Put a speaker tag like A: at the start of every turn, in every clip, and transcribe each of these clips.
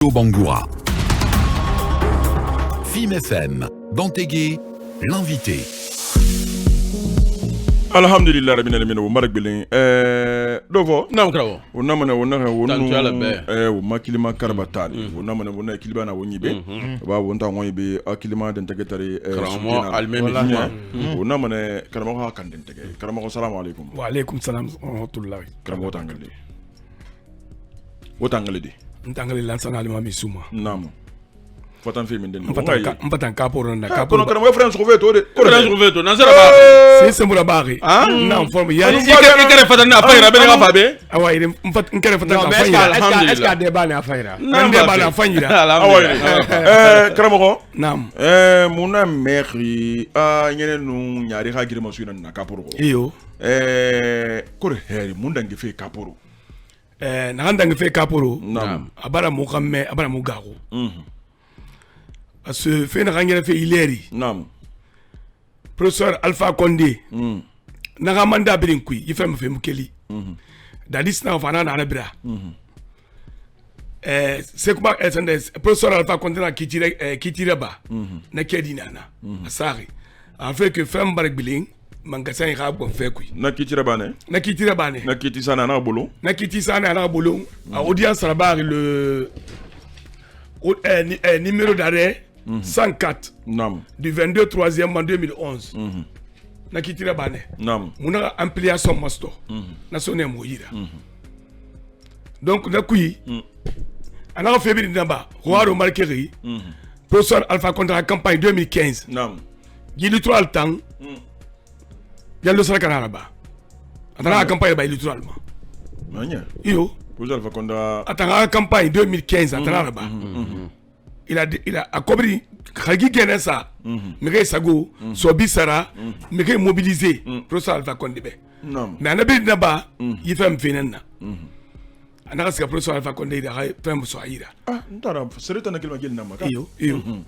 A: Bangoura. Film FM, Bantégué, l'invité.
B: Alhamdulillah rabbil alamin wa marak bilin dovo
C: nam krawo
B: wonna mana wonna
C: Tantu ala be.
B: wo makilima karbatani wonna mana wonna kilibana wonyibe ba wonta wonyibe akilima den tegetari
C: Karamo almemi
B: wonna mana karamo ha kan den tege karamo assalamu alaikum
D: wa alaikum salam wa rahmatullahi
B: karamo tangalde wotangale di
D: ntangale lansana alimami suma
B: nam fotan fi min den
D: mpatan kaporo na
B: kono
D: kaporo
B: karamo France ko veto de
C: ko ran ko veto nan sara ba
D: c'est semura bari na forme ya
C: i kare fata na fayra be na fa be
D: awa ire mfat nkere fata ka
C: Alhamdulillah.
E: est-ce que débat na affaire
D: ande bana fanyira
B: alhamdulillah karamo
D: nam
B: muna meri nyene nu nyaari ha girma suina na kaporo
D: iyo
B: kore heri munda ngefe kaporo
D: na handa ngefe kaporo
B: nam
D: abara mukamme abara mugago parce que fe na ngere fe ileri
B: nam
D: professeur Alpha Condé na ga manda birin kui ife me fe mukeli dadis na fana na bira c'est comment professeur Alpha Condé na kitire ba na kedi nana asari en fait que femme barek biling mangasan ga bon fe kui
B: na kitira bane
D: na kitire bane
B: na kiti sana na bolo
D: na kiti sana na bolo a audience rabari le numéro d'arrêt 104
B: nam
D: du 22 3e en 2011 na kitira bane
B: nam
D: muna ampliation master na sonne moyira donc na kui ana fait bi ndamba roaro marqueri professeur Alpha Condé campagne 2015
B: nam
D: gili to altan yallo sala kanaraba atana campagne ba littoral ma
B: manya
D: iyo
B: pour Alpha Condé
D: atanga campagne 2015 atana ba il a accompli khagi genesa mege sago so bisara mege mobiliser professeur Alpha Condé be
B: nam
D: mais anabi naba yifem finenna anaka sika professeur Alpha Condé da fem so ayira
B: ntara sereta na kilma gel nam ka
D: iyo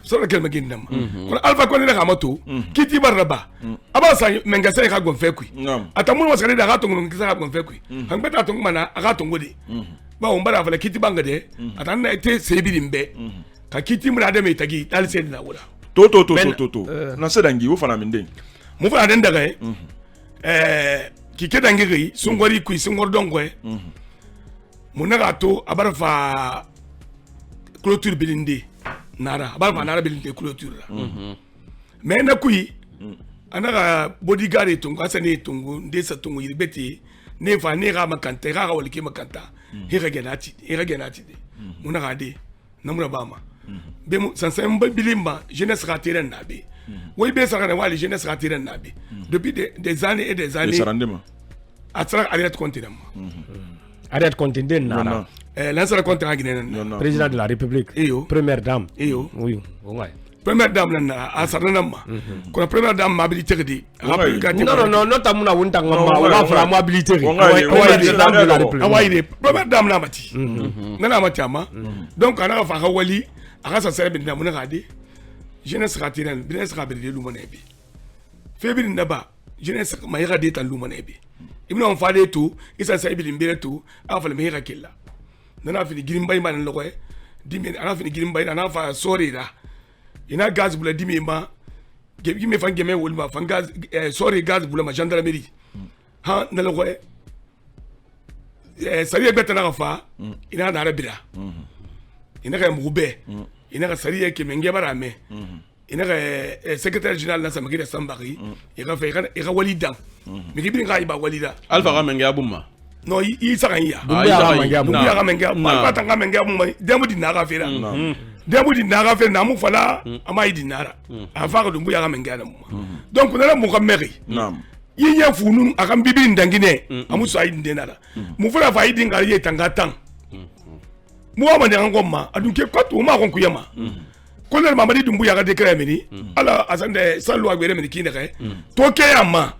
D: so la kelma ginna ko Alpha Condé da kamato kiti baraba aba sa menga sai ka gon fe kui
B: nam
D: atamu wasale da gato ngi sa ka gon fe kui hangbeta to ngana agato ngodi ba on bara fala kiti bangade atanna te sebi mbe ka kiti mura da mai tagi dal sai na wura
B: to na sedangi wo fana min den
D: mu fara den daga ki ke dangi ri sungori kui sungor dongwe mu naga to abar fa clôture bilinde nara abar fa nara bilinde clôture la mais na kui anaga bodyguard tungu asane tungu ndesa tungu yibeti ne fa ne ga makanta ga walike makanta hira genati de mu naga de namura bama be mu sansan bilimba jeunesse rateren nabe way be sakana wali jeunesse rateren nabe depuis des années et des années
B: sarandema
D: atrak arrête continent
E: arrête continuer nana
D: l'ancien continent guinéen
E: président de la république
D: iyo
E: première dame
D: iyo
E: oui ouais
D: première dame na asarana ma ko première dame mobilité di
E: non tamuna wunta ngamba wala fra mobilité
D: awai première dame na mati nana mati ama donc ana fa wali aka sa sere bin namuna gadi jeunesse ratinen business ka berde lu monebi febi ndaba jeunesse ma yaka de tan lu monebi ibna on fale to isa sa ibi limbere to afale me yaka killa nana fini girim bay man lokwe dimi ana fini girim bay na fa sori da ina gaz bula dimi ma gebi me fan geme wol ma fan gaz sori gaz bula ma gendarmerie ha na lokwe sariya beta na fa ina na rabira ina ka mugube ina ka sariya ke menge barame ina ka secrétaire général na samaki da sambari ina fa ina walida mi gibi nga iba walida
C: alfa ga menga bumma
D: no yi sakan ya
E: Dumbuya
D: ga menga ba ta ga menga bumma demu di naga fera demu di naga fera na mu fala ama yi di nara afa ga dumbuya ga menga na mu donc na mu ka meri
B: nam
D: yinya funu akan bibi ndangine amu so ayi ndenara mu fura fa yi dinga ye tangatan mu wa mande an gomma adunke kwatu ma kon kuyama kolel mamadi dumbuya ga dekra mini ala asande sallu agbere mini kinde kay to ke amma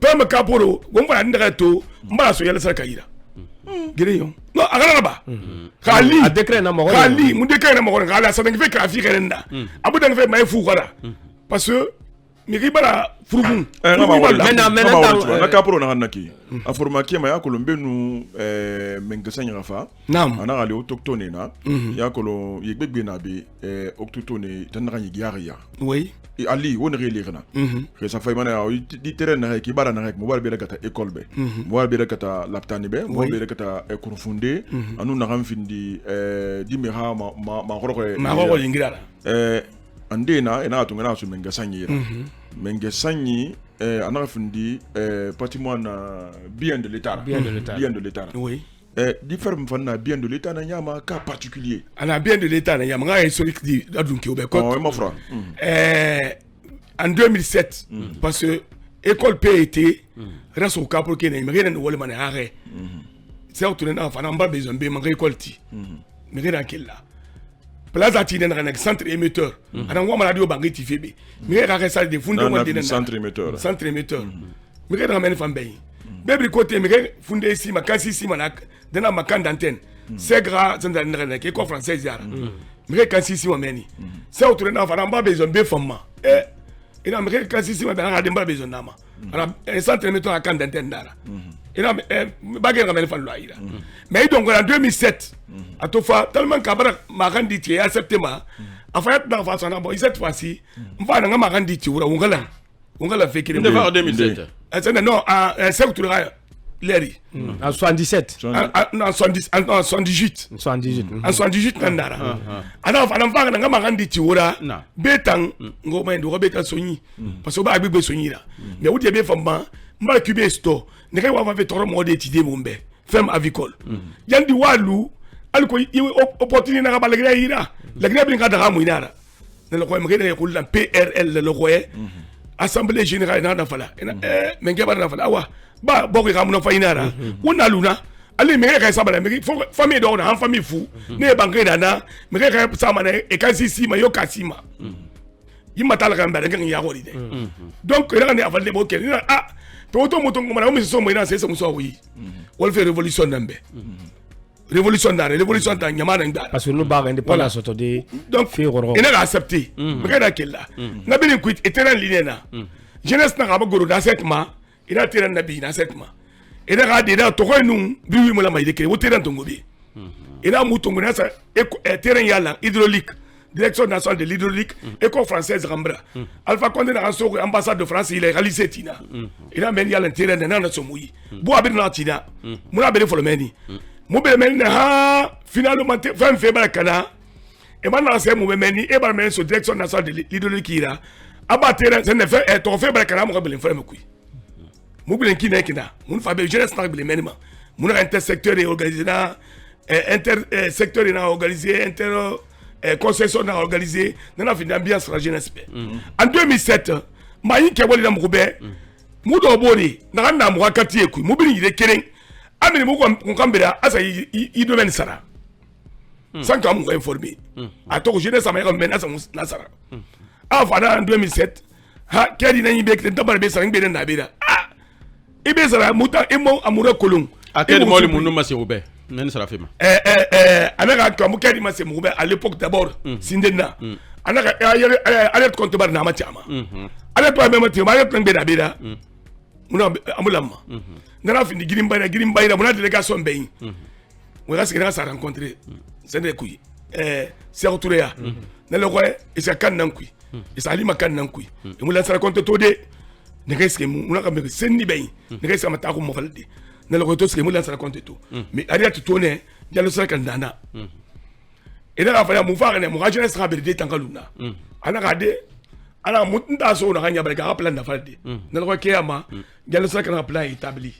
D: pem kaporo gomba ndaka to mbara so yalla sarka yira gire yo no agara ba khali
E: a décret na mo
D: khali mu décret na mo ko ala sadangi fe ka fi krenda abu dang fe may fu kara parce que mi bara furukun
B: na kapro na hanaki a forma kema ya kolombe nu mengesa nyafa ana ale autochtone na ya kolo yegbegbe na be autochtone tan na nyigiaria
D: oui
B: ali won relirna que ça fait mana di terrain na ki bara na rek mo war be kata école be mo war be kata laptani be mo be kata kurfunde anu na ham findi di mi ha ma
D: roko yingira
B: andena ena atungana su mengasanyi mengasanyi ana findi patrimoine bien de l'état
D: oui
B: différents fanna bien de l'état na nyama cas particulier
D: ana bien de l'état na nyama nga historique di adunki obe ko
B: ma frère
D: en 2007 parce que école PET reste au cap pour que ne mérite wole mané arrêt c'est autour na fa na mba besoin be ma école ti mérite en quel là plaza ti na na centre émetteur ana ngwa radio bangi ti febe mérite ka ça de fondé mo de
B: centre émetteur
D: mérite ramène fambe bébri côté mérite fondé ici ma kasi ici manak dana makanda antenne c'est grave zanda na ke ko française yara mérite kasi ici meni c'est autour na fa na mba besoin be femme ina mérite kasi ici ma na mba besoin na ma ana centre émetteur akanda antenne dara ina bagay ramène fa lo aira mais donc en 2007 atofa tellement kabara magandi ti accepté ma afayat na fa sana bon cette fois-ci mfa na magandi ti wura ungala fekire
C: de voir 2007
D: non à secteur leri
E: en 77
D: en 78 en 78 nandara ana fa na mfa na magandi ti wura betang ngoma ndo beta sonyi parce que ba agbe sonyi la mais ou be famba mba cubé sto ne kay wa fa toro mo de ti de mombe femme avicole yandi walu alko opportunité na ba la ira la grève bi ngada gamu inara ne lo ko me ngene ko la PRL le ko assemblée générale na fala me ngeba na fala wa ba boko gamu no fa inara wona luna ali me ngeka sabala me famille do na famille fou ne banque na me ngeka sama na e kasisi ma yo kasima yima tala kan ba ngeng ya gori de donc ina ne avale bo ke ina toto moto ngoma na so mo ina se so wi wol fait révolution nambe révolution ta nyamana nda
E: parce que nous ba indépendance auto de
D: donc ina ga accepter me kada kella na bin quit eternal ligne na jeunesse na ga ba goro da setma ina terrain na bi na setma ina ga de da to ko nu bi wi mo la mai de ke wo terrain to ngobi ina mu to ngona sa terrain yala hydraulique direction nationale de l'hydraulique école française Rambra Alpha Condé na so ambassade de France il est réalisé tina il a mené à l'intérieur de na so muyi bo abir na tina mu na bele folomeni mu bele meni ha finalement fin février kana e man na se mu meni e ba meni so direction nationale de l'hydraulique ira aba terrain c'est ne fait to février kana mu bele frère mekui mu bele kina kina mu fa be jeunesse na bele meni ma mu na intersecteur et organisé na intersecteur na organisé concession a organisé dans la ambiance la jeunesse. En 2007, mayi ke wali na mukube mudo bori na na mwakati eku mubiri yire keren amini muko nkambira asa i domaine sara sans que mu informer atoko jeunesse ma yaka mena na sara afana en 2007 ha kedi na yibe ke tabara be sara ngbe na bira ibe sara muta imo amura kolon
C: akedi moli munu masirube men sara fema
D: anaka kamu kedi masemube à l'époque d'abord sindena anaka alerte compte bar na matiama alerte ba même tiama alerte ngbe da bira muna amulama ngana findi girimbaira muna délégation beyin on va se rencontrer c'est des couilles c'est retouré à na le roi et c'est kan nankui et ça ali makan nankui et mula se raconter tout de ngeske muna ka me senni beyin ngeske mata ko mo falde na le retour ce que mula se raconter tout mais arrête tourner dialo se kan dana et là fa ya mu fa ne mu rajene sera berde tangaluna ana gade ana mutinda so na ganya barka plan da falde na le roi kiyama dialo se kan plan établi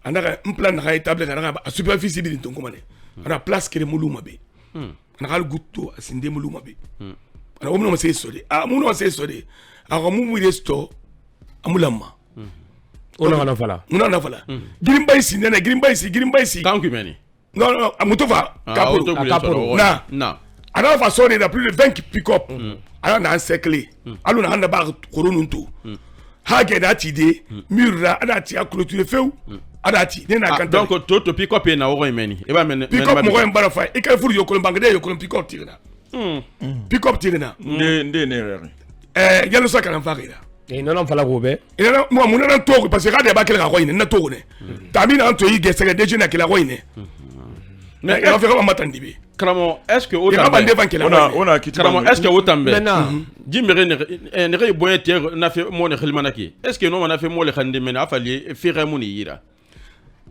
D: ana un plan na établi na a superficie bi ton komane ana place kere muluma be ana gal gutto asinde muluma be ana omno ma sey sode muno sey sode a mu resto amulama
E: ona na fala
D: girimbai si nene girimbai si
C: kanku meni
D: non amutofa
C: kapo na
D: ana fa sonne da plus de 20 pick-up ana na encercler alu na handa ba koronunto hage da ti de murra ana ti a clôture feu ana ti ne na kan
C: donc toto pick-up na wo meni e ba men
D: pick-up mo mbara fa e ka furu yokolo bangade yokolo pick-up tirina pick-up tirina
B: nde ne rere
D: yalo sa kana fagira
E: e non fala ko be
D: e na mo mun na to parce que kada ba kila ko ine na to ne tamina anto yi gese ga deje na kila ko ine mais il va faire comme matandibi
C: Kramo, est-ce que
B: on a quitté
C: Kramo, est-ce que autant Jimere ne re boye tier na fait mo ne khilmanaki est-ce que non on a fait mo le khande mena afali fire muni yira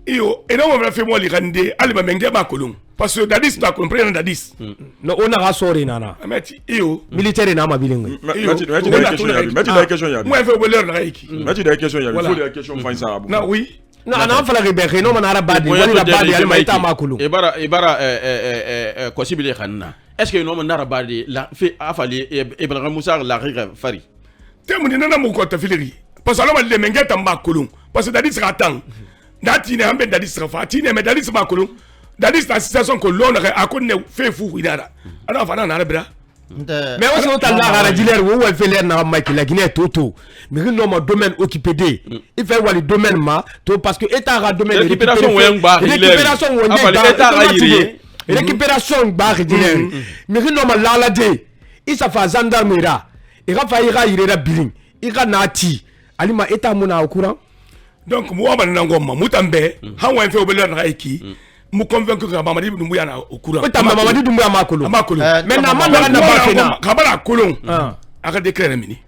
D: iyo et non on a fait mo le khande ali ba menge ba kolon parce que dadis ta comprendre dadis
E: no on a sori nana
D: ameti iyo
E: militaire na mabilinga
B: Meti la question ya
D: moi fait voleur na iki
B: Meti la question ya il faut la question fin ça
D: na oui
E: non ana fala ke be no manara badi wala badi ali maita makulu
C: ibara ko sibile khanna est-ce que non manara badi la fi afali Ibrahim Moussa la riga fari
D: temu nana mo ko tafileri parce que alors le menge tamba kolon parce que dadis ratan dati ne ambe dadis rafati ne me dadis ma kolon dadis la situation que l'on a connu fait fou idara alors fana na bra
E: mais aussi on t'a la diler où elle fait l'air na Mike la Guinée toto mais non mon domaine occupé dé il fait wali domaine ma to parce que état ra domaine
C: récupération wengba
E: récupération bar diler mais non ma la dé il ça fait gendarmerie il va faire ira biling il va nati alima état mona au courant
D: donc moi man ngoma mutambe han wa fait obele na iki mu convaincre que Mamadi Doumbouya na au courant.
E: Ota Mamadi Doumbouya makolo.
D: Maintenant man na ba fena. Kabala kolon. Aka déclarer mini.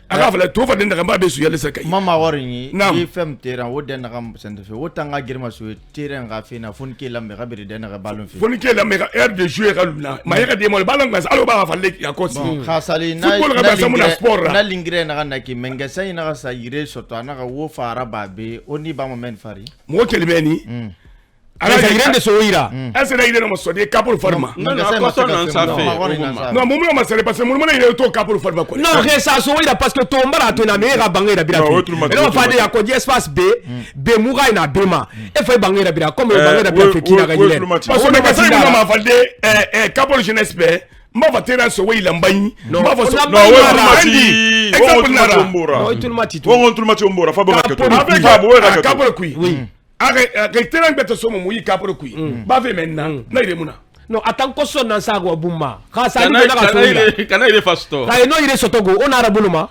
D: Aka fala to fa den da ba be su yalla sakai.
F: Mama warini ni fem terrain wo den ngam sende fe wota nga girma su terrain nga fena fon ke lambe ga beri den nga ballon fe.
D: Fon ke lambe ga air de jouer ga luna. Ma yaka de mo ballon ga alo ba fa le ya ko si.
F: Khasali na lingre na ki menga sai na sa yire soto na ga wo fara babe oni ba mo men fari.
D: Mo kelbeni.
E: Alors il rende soira
D: est-ce que il est dans son des capot forma
C: non
D: momo ma sere parce que momo il est to capot forma ko
E: non ça soira parce que tomba la to na mera bangera bira no fa de yakodi espace B muga ina bema e fa bangera bira comme bangera bira fekina ga yile
D: parce que ka sai ma fa de capot jeunesse be ma va terrain so wi lambanyi ma va so
B: no exemple na
E: no tulmati
B: ombora fa ba ka to
D: capot kui oui avec terrain bête somo muyi capot kui ba ve maintenant na ire muna
E: no atanko son nan sa go bumma ka sa
C: ni na ka kana ire fasto
E: ka no ire sotogo on ara buluma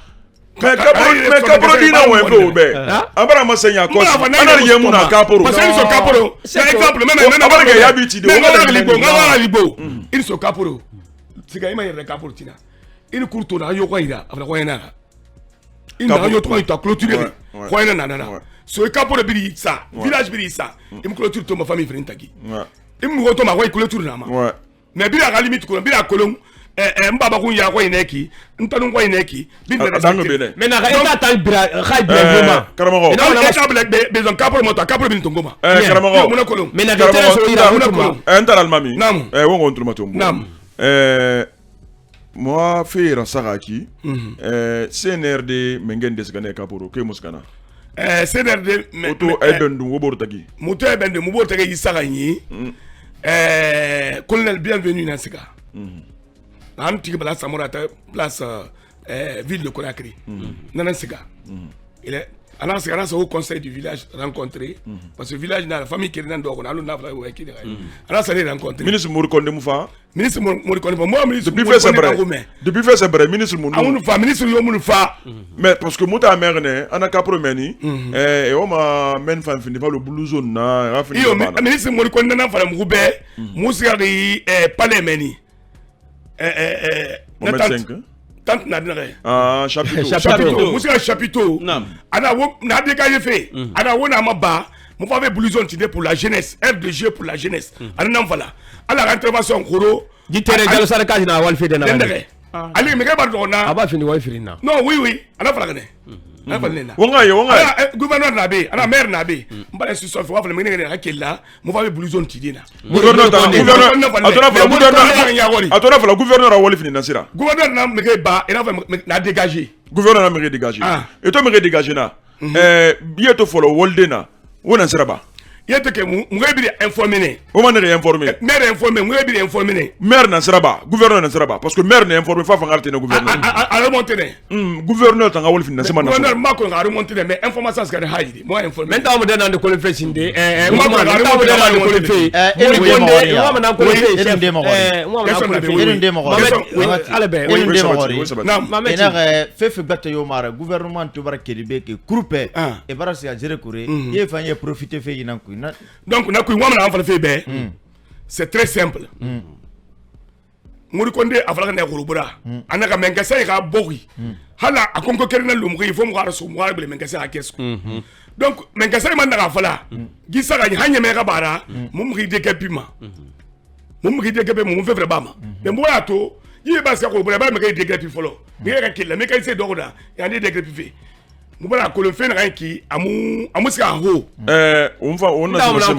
B: mais capot dina wembe obe abara masenya ko ana yemu na capot
D: parce que so capot c'est exemple même
B: abara ga yabiti de
D: ngala libo il so capot siga ima yere capot tina il courto na yo ko ira abara ko yana ina yo to ita clôturer ko yana na so capot biri ça village biri ça im clôture to ma famille frintaki im go to ma ko clôture na ma mais biri ga limite ko biri kolon mbaba kun ya ko ineki ntanu ko ineki
B: mais
E: na ga eta ta bira ga bira
B: karamo
D: na eta black besoin capot moto capot bin tongoma
B: karamo
D: mona kolon
E: mais na ga tera so ira mona kolon
B: entar almami
D: nam
B: wongo ntuma to
D: nam
B: moi faire saraki CNRD mengen desgane caporo ke muskana
D: CNRD
B: moto ebendu wobor tagi
D: moto ebendu wobor tagi isaka yi colonel bienvenue na sika am tigi bala samora ta place ville de Conakry nana sika il est alors c'est grâce au conseil du village rencontré parce que village na la famille qui nan do ko na lu na fa wa ki de alors ça les rencontré
B: ministre Mourikonde Moufa
D: ministre Mourikonde moi ministre
B: depuis fait c'est vrai ministre Mourikonde
D: amunu fa ministre yo munu fa
B: mais parce que mota mère ne ana capro meni et o ma men fan fini pas le blouson na rafini
D: yo ministre Mourikonde na fa mu be musia de palais meni tant na dinare chapiteau musia chapiteau ana wo na dégager fait ana wo na maba mo fa blouson tidé pour la jeunesse aide de jeu pour la jeunesse ana voilà ala intervention khoro
E: di tere jalo saraka na wal fi de na
D: ali me ga ba do na
E: aba fini wal fi na
D: non oui ana fala gane ana fala na
B: wonga
D: gouverneur na be ana maire na be mba institution fa fala me ngene hakilla mo fa blouson tidé na
B: gouverneur gouverneur a wal fi na sira
D: gouverneur na me ga ba ina fa na dégager
B: gouverneur na me ga dégager et to me ga dégager na bieto folo wolde na wona sira ba
D: il y a que informé.
B: On m'a informé.
D: Maire informé, informé.
B: Maire n'en sera pas, gouverneur n'en sera pas, parce que maire n'est informé pas faire le gouverneur.
D: À remonter.
B: Gouverneur t'en a wolf n'a pas.
D: Gouverneur m'a qu'on a remonté, mais information c'est haïdi. Moi informé.
E: Maintenant on donne de colifé sindé.
D: Moi on a remonté de colifé.
F: Gouvernement to bara keribe ke groupe e bara se ajere kure ye fanye profiter fe yinan ku
D: donc na ku wamna en fait be c'est très simple muri konde afala ne gurubura anaka mengasa ka bogi hala akonko kerna lumri fo mo gara so mo gara be mengasa ka kesko donc mengasa man daga fala gisa ga hanye me ga bara mo mo de kapima mo mo de kapima mo fe bama mais mo ya to yi ba se ko bra ba me ga de kapi folo me ga kila me ka se dogoda ya de kapi fe mo bra ko le fe na ki amu ska ho
B: on va on a se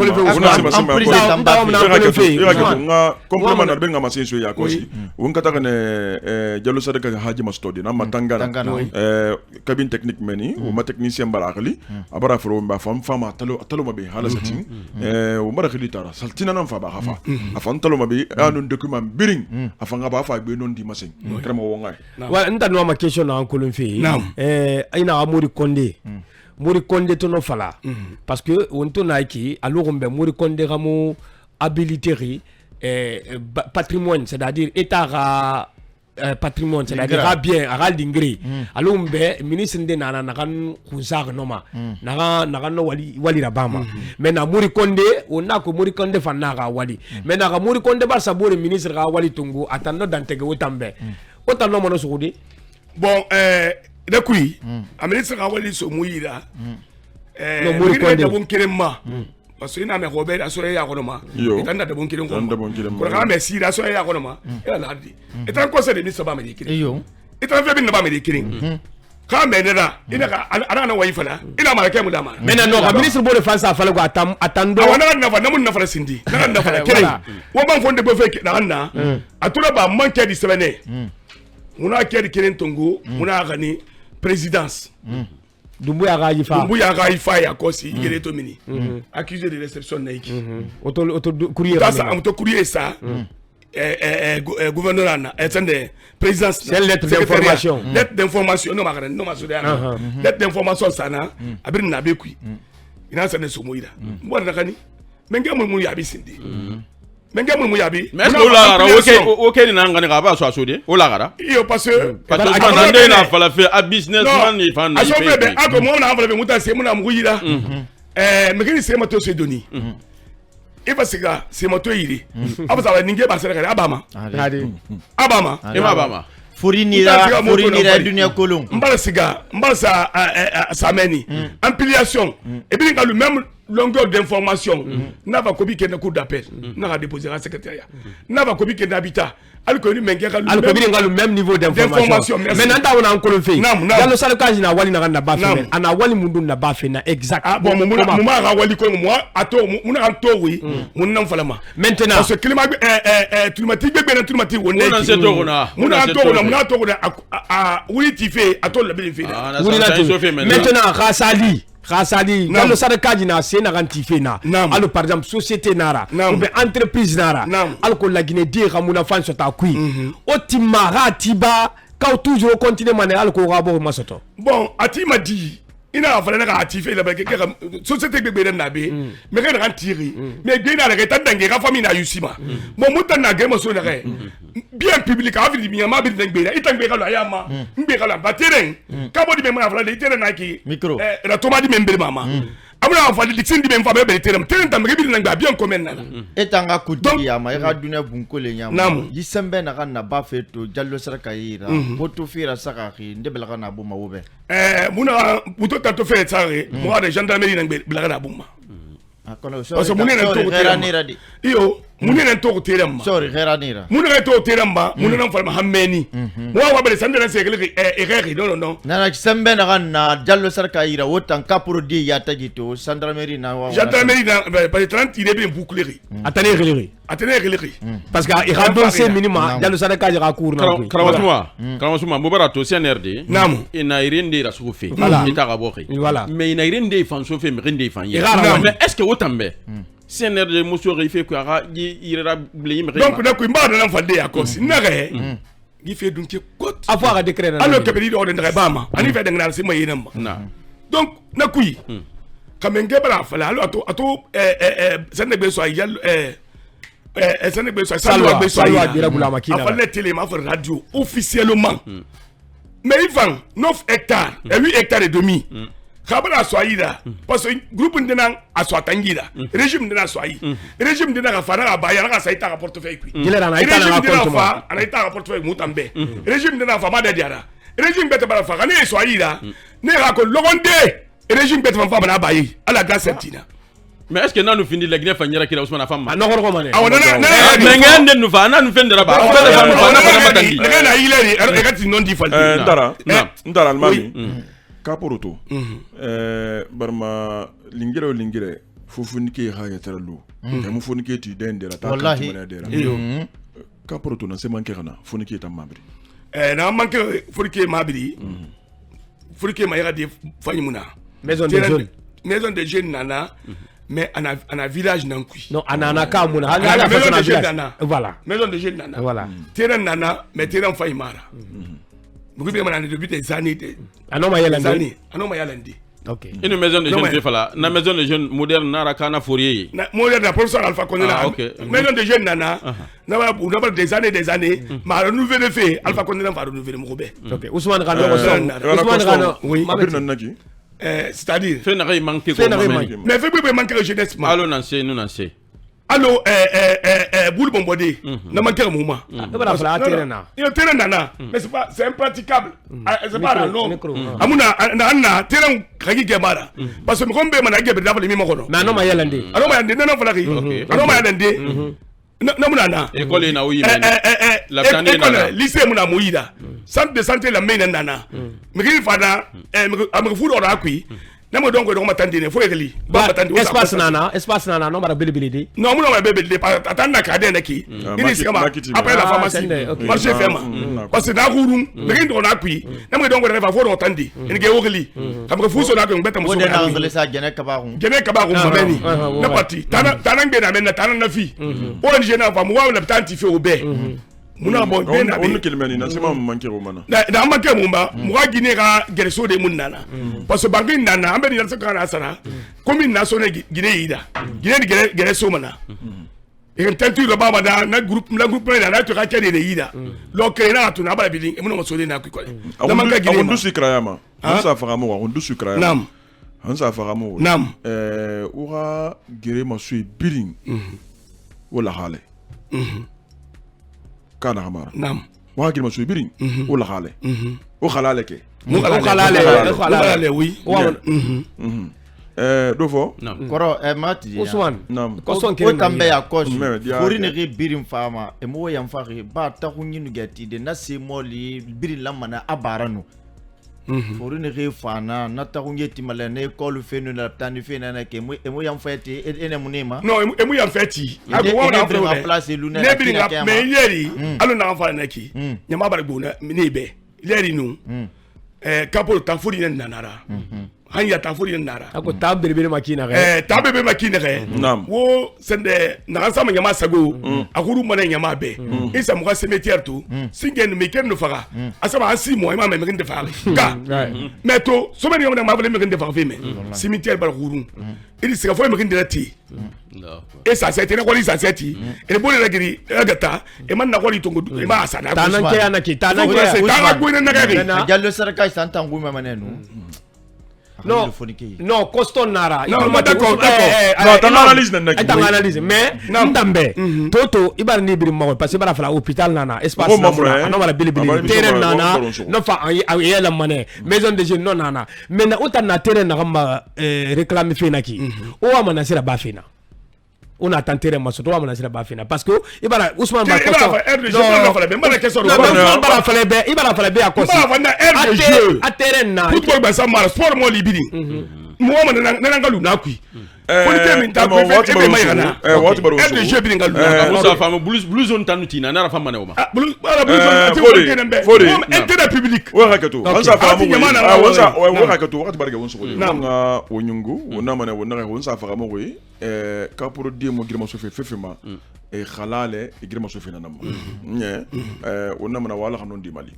B: complement na benga masenso ya kosi on kata ne jalo sadaka haji mastodi na matangana cabine technique meni o ma technicien barakali abara fro ba fama talo mabe hala satin o mara khili tara saltina nan fa ba hafa afan talo mabe anu document biring afanga ba fa be non di masen krema wonga
E: wa nda no ma question na ko fi ina amuri konde muri konde to no fala parce que on to na ki alors on be muri konde gamo habilité patrimoine c'est-à-dire état patrimoine c'est-à-dire bien à l'ingri alors on be ministre de nana kan khuzar noma naga no wali rabama mais na muri konde on a ko muri konde fanaka wali mais na muri konde ba sabore ministre ga wali tungu atando dantege wotambe otano mono sugudi
D: bon da kui a ministre ka wali so muyira
E: no muri konde
D: da bon kirema parce que ina me robert aso ya konoma itanda da bon kiren ko ko ka me sira aso ya konoma ya ladi etan ko se de ministre ba me dikiren yo etan fe bin ba me dikiren ka me nera ina ka ana na wayi fala ina mara kai mu dama
E: mais non ka ministre bo de France a fala ko atando
D: wana na fa namun na fara sindi na fara kiren wo ban fonde bo fe na anna atura ba manke di semene muna kedi kiren tongo muna gani présidence
E: Dumbuya
D: Raifa ya kosi yele to mini accusé de réception naiki
E: auto courrier
D: ça gouverneur ana attendez présidence
E: c'est lettre
D: d'information non makana non masudana lettre d'information sana abiri na bekui ina sana somoira mbona kani menge mu yabi sindi menge mu yabi
C: mais ok ni nangani ka ba so asodi o la gara
D: iyo parce que
C: nande na fala fe a businessman ni fan
D: aso bebe ako mo na fala be muta se mu na mu yira mekini se mato se doni e ba siga se mato yiri abasa ninge ba sere abama
F: Fournira dunia kolon
D: mbalsa sameni ampliation et bien le même longueur d'information n'a pas copié qu'un coup d'appel n'a déposé à secrétariat n'a pas copié qu'un habitat alcool
E: le même niveau d'information mais nanda on a encore fait dans le salon quand na wali na ba fait ana wali mundu na ba fait na exact
D: bon muma ga wali ko moi ato muna anto oui munna falama
E: maintenant
D: parce que climat climatique be na climatique on est muna to a oui tu fais ato la bien fait
E: maintenant Khasali dans le sadakaji na c'est na rantife na alors par exemple société nara ou bien entreprise nara alors que la Guinée dit ramuna fan sur ta kui otimara tiba ka toujours continuer mané alors ko rabo masoto
D: bon atima dit ina fala na atife la ba ke société bebe na be mais ka rentiri mais bien na reta dangue ka famille na yusima bon mutan na game so na bien public a vidi mi ma bi dangue itangbe ka la yama mbe ka la bateren ka bodi be ma fala de tere na ki
F: micro
D: la toma di membe mama amuna fala di sindi be fa be tere tere tambe bi dangue bien komen na
F: etanga kudi ya ma ka dunia bunko le nyama yisembe na ka na ba feto jallo saraka yira boto fira saka ki ndebela ka na bo ma wobe
D: muna buto tato fait ça moi de gendarmerie na bilaka na buma
F: parce que
D: muna na to iyo munena to terem ma
F: sorry heranira
D: munena to terem ba munena falma hammeni mo wa bale sandana sekele e non
F: na sembe na na jallo sarka ira wotan kapuro di ya tagito gendarmerie na wa
D: gendarmerie na ba 30 il est bien bouclé
E: atane reliri parce que il a dossier minima jallo sarka jara cour na
C: Karamasuma mubarato CNRD
D: namu
C: ina irende rasufe ita gaboki mais ina irende fanso fe mirende fanye mais est-ce que wotambe CNRD monsieur fait quoi ira blé
D: donc na ko mbada na fande ya kosi nare gi fe dunke kot
E: avoir un décret
D: alors que bedi do de bama ani fe de ngana se mo yinam donc na kuyi kamenge bala fala alors ato Sénégal so yal Sénégal so salwa
E: dira bula makina
D: afale télé ma radio officiellement mais il vend 9 hectares et 8 hectares et demi Kabala Swahida, parce que groupe n'dena a Swatangira, régime n'dena Swahi, régime n'dena Fana Bayana Saïta à portefeuille. Régime n'dena Fa, en état à portefeuille Moutambe, régime n'dena Fa Madadiara, régime Beta Barafara, né Swahida, né Rako Logondé, régime Beta Fama Baye, à la glace Septina.
C: Mais est-ce que nous finissons la Guinée Faniera qui a Ousmane Femme?
E: Non, non, non.
C: Ah, mais nous va, nous finissons là-bas.
B: Ndara Almami. Kaporoto barma lingire fofunike haya taralu mu fonike ti dendera ta ka timana dera kaporoto na semanke kana fonike ta mabri
D: na manke fonike mabri fonike ma yara de fanyimuna maison de jeunes nana mais ana village nankui
E: non ana kamuna voilà
D: maison de jeunes nana voilà terrain nana mais terrain fanyimara Mugube mana depuis des années.
E: Anoma yalandi.
C: OK. Une maison de jeunes fala, na maison de jeunes moderne na rakana fourier.
D: Na moderne professeur Alpha Condé là. Maison de jeunes nana. Na ba des années, ma renouveler fait Alpha Condé va renouveler Mugube.
E: OK. Ousmane Rano.
B: Oui, Naki.
D: C'est-à-dire
C: fait na manquer
D: mais fait manquer de jeunesse.
C: Allô Nancy.
D: Allo boule bombodé na manquer mouvement terrain nana mais c'est impraticable c'est pas non amuna terrain kagi gemara parce que ngombe mana gebe dafa mi makono
E: na no mayalande
D: ano mayande na falaki ano mayande na muna
C: école na uyi la tande na
D: lycée muna moyida centre de santé la mena nana migi fada am fu do rakui namo donc do matandine fo ekeli ba matandi
E: espace nana no mara belibelide
D: non mo belibelide pa atanda ka de naki ini sikama après la pharmacie marché ferme parce que na gurun de ndo na kui namo donc do fo do tandi ini ge okeli kam ko fuso na ko beta mo so
F: na anglais sa gene kabaru
D: mameni na parti tana ngbe na men tana na fi ONG na fa mo wa na tanti fi obe muna bon bena
B: on kelmeni na sema manke romana
D: na manke mumba muga Guinée ka gereso de munana parce que bangi nana ambe ni saka na sara commune nationale Guinée ida Guinée gereso mana et quand tu le baba na groupe na to ka kede de ida lo ke na to na ba bilin muna mo sole na ku ko
B: na manga Guinée on dusu krayama on sa faramo on dusu krayama
D: nam
B: on sa faramo
D: nam
B: ura gere ma su bilin wala hale kana hamara
D: nam
B: wagir masu birin wala hale o khalale ke
D: khalale oui
B: dofo
F: koro mati
E: Ousmane
B: nam
F: ko tambe ya kosh fori ne ge birin fama e mo yam fari ba ta kunyinu gati de na se moli birin lamana abarano fori ne ge fana na ta kunyeti mala ne école fenu na tani fena na ke mo yam feti ene munema
D: non e mo yam feti ako wa na pro
F: place luna
D: ne birin me yeri alo na fa na ki nyama bar gbona ne be yeri nu kapo ta fori ne nanara hanya ta fori ne nara
E: ako ta berbere makina
D: ta bebe makina wo sende na sama nyama sago akuru mana nyama be isa mo ka cimetière to singen me ken no faga asama ansi mo ma me ngende faga ka meto so many ngam ma vale me ngende faga me cimetière bar khuru ili sika fo me ngende ti et ça c'est une quoi ça c'est et bon la giri agata e man na ko litongo e ma asana
E: tananke anaki tananke
D: tana ko na ngari
F: jallo saraka santa nguma manenu
E: non costo nara
D: non d'accord
B: non ton analyse
E: mais ndambe toto ibar ni bir mo parce que bara fala hôpital nana espace nana no mara bilibili terrain nana no fa ayela mané maison de jeunes non nana mais na utana terrain na ma réclame fina ki o amana sira ba fina on a tenté de maso to amana sira ba fina parce que ibara Ousmane ba
D: question
E: ibara fala be a cause a terrain na
D: football ba sa mara sport mo libidi mo man na ngalu na kui
B: politique min ta ko fe ma yana wati baro so
D: RDG bi ngalu
C: Moussa fama blue zone tanutina na rafa mane oma
D: blue zone
B: fori
D: intérêt public
B: wa hakato wansa fama mo wansa wa hakato wakati barga wonso ko nga wonyungu wona mane wona wonsa fama mo ka pour dire mo girma so fefema e khalale e girma so fena nam nye wona mana wala xanon di mali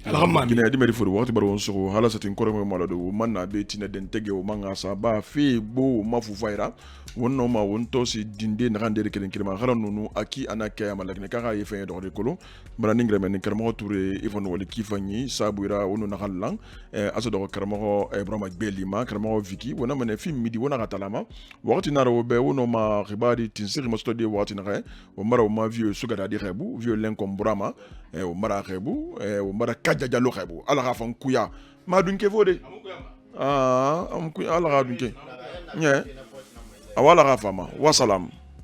B: gina di mari fori wakati baro wonso ko hala satin ko mo malado manna be tina den tege o manga sa ba fi bo mafu faira wonno ma wonto si dinde na rande kelen kelma xaran nunu aki anaka ya malak ne ka ye fe do kolo bara ningre men kermo touré ivon wali kifani sabuira wonu na xallang aso do kermo ibrahima belima kermo viki wona mane fi midi wona gatalama wakati na ro be wono ma khibari tinsiri mo study wakati na re o mara o ma vieux sugada di xebu vieux lenkom brama o mara xebu o mara kadja jalo xebu ala xafan kuya ma dunke fode am kuya ala ga dunke nye awala rafama wasalam